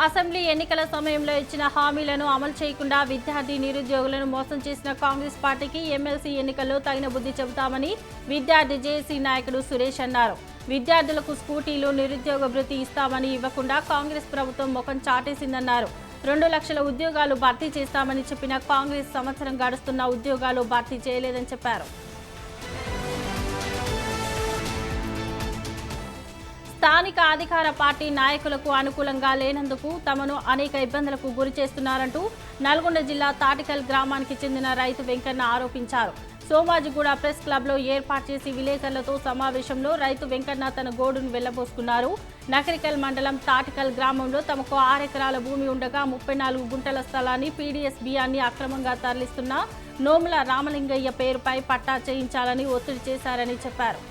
Assembly ఎన్నికల సమయంలో ఇచ్చిన హామీలను అమలు చేయకుండా విద్యార్థి నిరుద్యోగులను మోసం చేసిన కాంగ్రెస్ పార్టీకి ఎమ్మెల్సీ ఎన్నికల్లో తగిన బుద్ధి చెబుతామని విద్యార్థి జేఏసీ నాయకుడు సురేష్ అన్నారు. విద్యార్థులకు స్కూటీలు, నిరుద్యోగ భృతి ఇస్తామని ఇవ్వకుండా కాంగ్రెస్ ప్రభుత్వం ముఖం చాటేసిందన్నారు. 2 లక్షల ఉద్యోగాలు భర్తీ చేస్తామని చెప్పిన కాంగ్రెస్ సంవత్సరం గడుస్తున్న ఉద్యోగాలు భర్తీ చేయలేదని చెప్పారు. స్థానిక అధికార పార్టీ నాయకులకు అనుకూలంగా లేనందుకు తమను అనేక ఇబ్బందులకు గురి చేస్తున్నారంటూ నల్గొండ జిల్లా తాటికల్ గ్రామానికి చెందిన రైతు వెంకన్న ఆరోపించారు. సోమాజిగూడ ప్రెస్ క్లబ్లో ఏర్పాటు చేసి విలేకరులతో సమావేశంలో రైతు వెంకన్న తన గోడును వెళ్లబోసుకున్నారు. నకరికల్ మండలం తాటికల్ గ్రామంలో తమకు 6 ఎకరాల భూమి ఉండగా 34 గుంటల స్థలాన్ని పీడీఎస్ బియ్యాన్ని అక్రమంగా తరలిస్తున్న నోముల రామలింగయ్య పేరుపై పట్టా చేయించాలని ఒత్తిడి చేశారని చెప్పారు.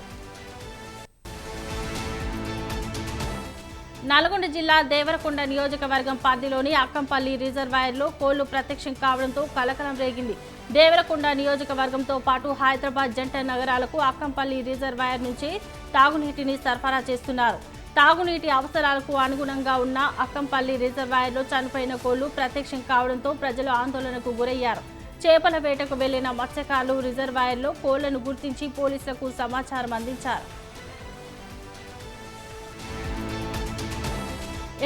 నల్గొండ జిల్లా దేవరకొండ నియోజకవర్గం పరిధిలోని అక్కంపల్లి రిజర్వాయర్లో కోళ్లు ప్రత్యక్షం కావడంతో కలకలం రేగింది. దేవరకొండ నియోజకవర్గంతో పాటు హైదరాబాద్ జంట నగరాలకు అక్కంపల్లి రిజర్వాయర్ నుంచి తాగునీటిని సరఫరా చేస్తున్నారు. తాగునీటి అవసరాలకు అనుగుణంగా ఉన్న అక్కంపల్లి రిజర్వాయర్లో చనిపోయిన కోళ్లు ప్రత్యక్షం కావడంతో ప్రజలు ఆందోళనకు గురయ్యారు. చేపల వేటకు వెళ్లిన మత్స్యకారులు రిజర్వాయర్లో కోళ్లను గుర్తించి పోలీసులకు సమాచారం అందించారు.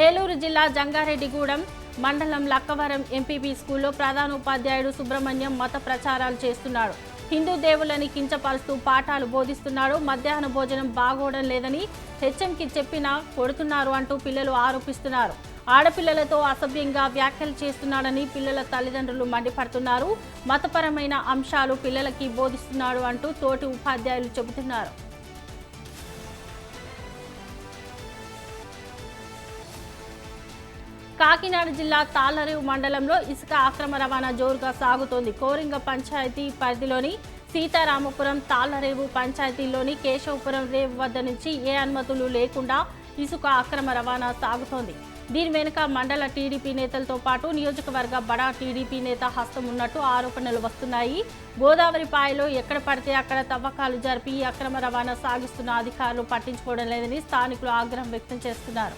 ఏలూరు జిల్లా జంగారెడ్డిగూడెం మండలం లక్కవరం ఎంపీపీ స్కూల్లో ప్రధానోపాధ్యాయుడు సుబ్రహ్మణ్యం మత ప్రచారాలు చేస్తున్నాడు. హిందూ దేవుళ్ళని కించపరుస్తూ పాఠాలు బోధిస్తున్నాడు. మధ్యాహ్న భోజనం బాగోవడం లేదని హెచ్ఎంకి చెప్పినా కొడుతున్నారు అంటూ పిల్లలు ఆరోపిస్తున్నారు. ఆడపిల్లలతో అసభ్యంగా వ్యాఖ్యలు చేస్తున్నాడని పిల్లల తల్లిదండ్రులు మండిపడుతున్నారు. మతపరమైన అంశాలు పిల్లలకి బోధిస్తున్నాడు అంటూ తోటి ఉపాధ్యాయులు చెబుతున్నారు. కాకినాడ జిల్లా తాళ్లరేవు మండలంలో ఇసుక అక్రమ రవాణా జోరుగా సాగుతోంది. కోరింగ పంచాయతీ పరిధిలోని సీతారామపురం, తాళ్లరేవు పంచాయతీలోని కేశవపురం రేవు వద్ద నుంచి ఏ అనుమతులు లేకుండా ఇసుక అక్రమ రవాణా సాగుతోంది. దీని వెనుక మండల టీడీపీ నేతలతో పాటు నియోజకవర్గ బడా టీడీపీ నేత హస్తం ఉన్నట్టు ఆరోపణలు వస్తున్నాయి. గోదావరిపాయలో ఎక్కడ పడితే అక్కడ తవ్వకాలు జరిపి అక్రమ రవాణా సాగిస్తున్న అధికారులు పట్టించుకోవడం లేదని స్థానికులు ఆగ్రహం వ్యక్తం చేస్తున్నారు.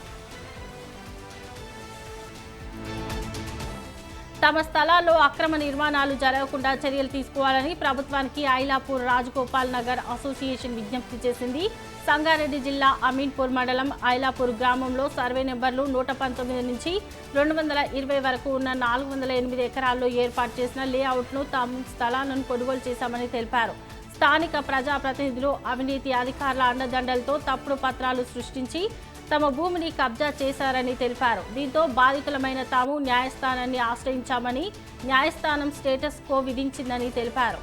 తమ స్థలాల్లో అక్రమ నిర్మాణాలు జరగకుండా చర్యలు తీసుకోవాలని ప్రభుత్వానికి ఐలాపూర్ రాజగోపాల్ నగర్ అసోసియేషన్ విజ్ఞప్తి చేసింది. సంగారెడ్డి జిల్లా అమీన్పూర్ మండలం ఐలాపూర్ గ్రామంలో సర్వే నెంబర్లు 119 నుంచి 220 వరకు ఉన్న 408 ఎకరాల్లో ఏర్పాటు చేసిన లేఅవుట్ను తాము స్థలాలను కొనుగోలు చేశామని తెలిపారు. స్థానిక ప్రజాప్రతినిధులు అవినీతి అధికారుల అండదండలతో తప్పుడు పత్రాలు సృష్టించి తమ భూమిని కబ్జా చేశారని తెలిపారు. దీంతో బాధితులమైన తాము న్యాయస్థానాన్ని ఆశ్రయించామని, న్యాయస్థానం స్టేటస్ కో విధించిందని తెలిపారు.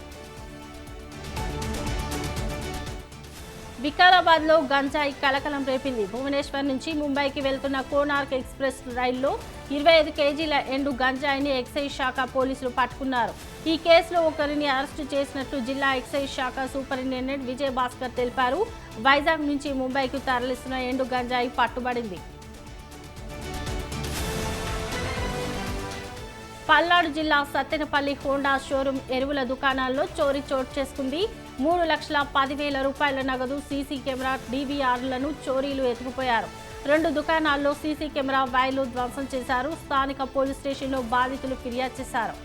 వికారాబాద్లో గంజాయి కలకలం రేపింది. భువనేశ్వర్ నుంచి ముంబైకి వెళ్తున్న కోనార్క్ ఎక్స్ప్రెస్ రైల్లో 25 కేజీల ఎండు గంజాయిని ఎక్సైజ్ శాఖ పోలీసులు పట్టుకున్నారు. ఈ కేసులో ఒకరిని అరెస్టు చేసినట్లు జిల్లా ఎక్సైజ్ శాఖ సూపరింటెండెంట్ విజయ్ భాస్కర్ తెలిపారు. వైజాగ్ నుంచి ముంబైకి తరలిస్తున్న ఎండు గంజాయి పట్టుబడింది. పల్నాడు జిల్లా సత్తెనపల్లి హోండా షోరూం ఎరువుల దుకాణాల్లో చోరీ చోటు చేసుకుంది. 3,10,000 రూపాయల నగదు, సీసీ కెమెరా, డీవీఆర్లను చోరీలు ఎత్తుకుపోయారు. 2 దుకాణాల్లో సీసీ కెమెరా వైర్లు ధ్వంసం చేశారు. స్థానిక పోలీస్ స్టేషన్లో బాధితులు ఫిర్యాదు చేశారు.